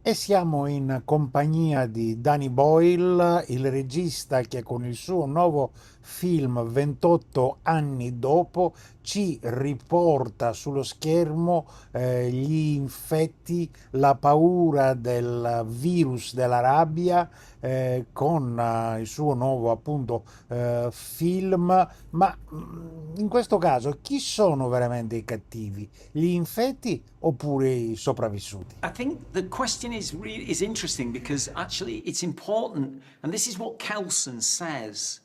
E siamo in compagnia di Danny Boyle, il regista che con il suo nuovo film 28 anni dopo ci riporta sullo schermo gli infetti, la paura del virus della rabbia con il suo nuovo appunto film. Ma in questo caso chi sono veramente i cattivi? Gli infetti oppure i sopravvissuti? I think the question is interesting because actually it's important, and this is what Kelson says,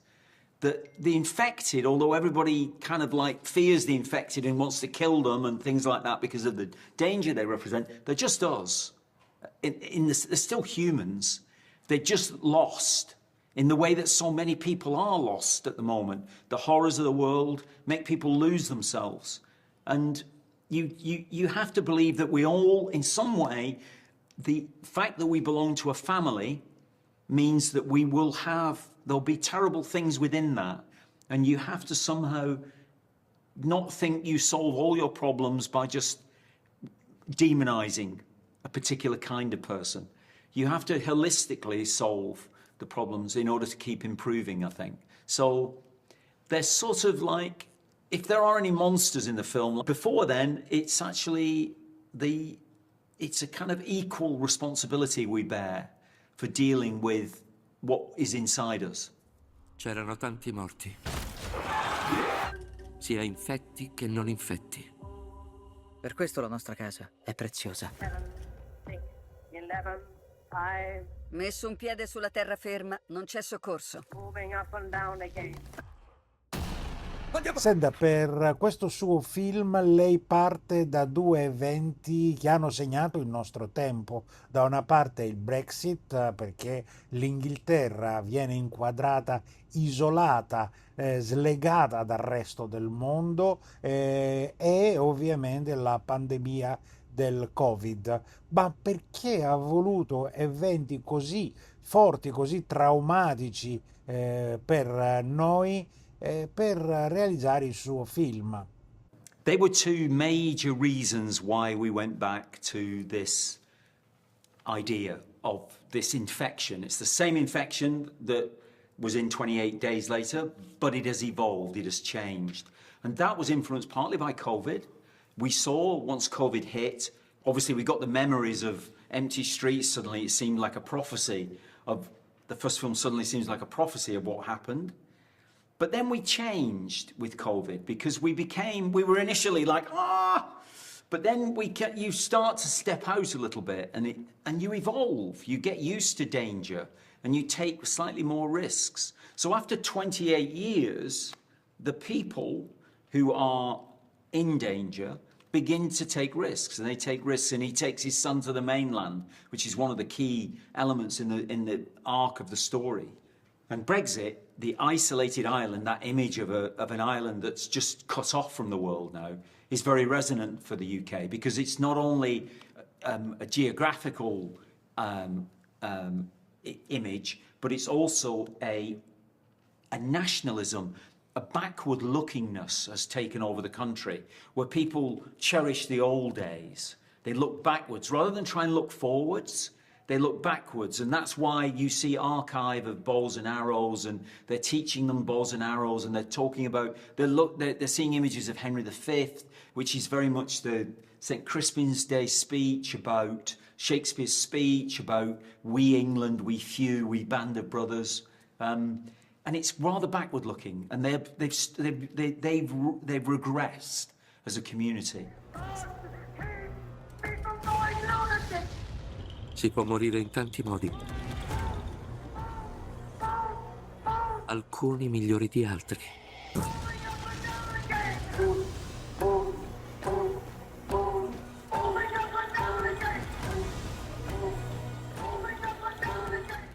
that the infected, although everybody kind of like fears the infected and wants to kill them and things like that because of the danger they represent, they're just us. They're still humans. They're just lost in the way that so many people are lost at the moment. The horrors of the world make people lose themselves. And you have to believe that we all, in some way, the fact that we belong to a family means that there'll be terrible things within that. And you have to somehow not think you solve all your problems by just demonizing a particular kind of person. You have to holistically solve the problems in order to keep improving, I think. So they're sort of like, if there are any monsters in the film, before then, it's actually it's a kind of equal responsibility we bear for dealing with what is inside us. C'erano tanti morti, sia infetti che non infetti. Per questo la nostra casa è preziosa. 7, 6, 11, 5, Messo un piede sulla terraferma, non c'è soccorso. moving up and down again. Senta, per questo suo film lei parte da due eventi che hanno segnato il nostro tempo. Da una parte il Brexit, perché l'Inghilterra viene inquadrata isolata, slegata dal resto del mondo, e ovviamente la pandemia del Covid. Ma perché ha voluto eventi così forti, così traumatici per noi? Per realizzare il suo film. They were two major reasons why we went back to this idea of this infection. It's the same infection that was in 28 days later, but it has evolved, it has changed. And that was influenced partly by COVID. We saw once COVID hit, obviously we got the memories of empty streets. Suddenly it seemed like a prophecy of, the first film suddenly seems like a prophecy of what happened. But then we changed with COVID because we were initially like, but then you start to step out a little bit and you evolve, you get used to danger and you take slightly more risks. So after 28 years, the people who are in danger begin to take risks, and they take risks, and he takes his son to the mainland, which is one of the key elements in the arc of the story. And Brexit, the isolated island, that image of an island that's just cut off from the world now, is very resonant for the UK because it's not only a geographical image, but it's also a nationalism, a backward-lookingness has taken over the country, where people cherish the old days. They look backwards rather than try and look forwards. They look backwards, and that's why you see archive of bows and arrows, and they're teaching them bows and arrows, and they're talking about, they're seeing images of Henry V, which is very much the St. Crispin's Day speech about Shakespeare's speech about we England, we few, we band of brothers, and it's rather backward looking, and they've regressed as a community. Si può morire in tanti modi, alcuni migliori di altri.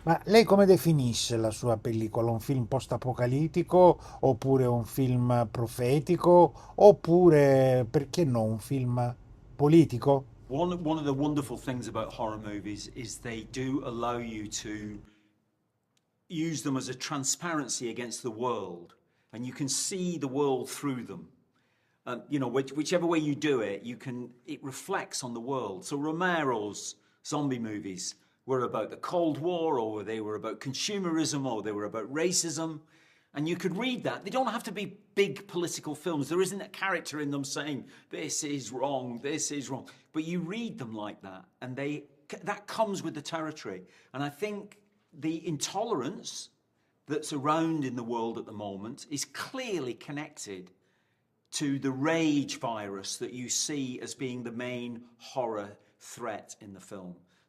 Ma lei come definisce la sua pellicola? Un film post-apocalittico oppure un film profetico oppure, perché no, un film politico? One of the wonderful things about horror movies is they do allow you to use them as a transparency against the world, and you can see the world through them. Whichever way you do it, it reflects on the world. So Romero's zombie movies were about the Cold War, or they were about consumerism, or they were about racism. And you could read that. They don't have to be big political films. There isn't a character in them saying, this is wrong, this is wrong. But you read them like that, and that comes with the territory. And I think the intolerance that's around in the world at the moment is clearly connected to the rage virus that you see as being the main horror threat in the film.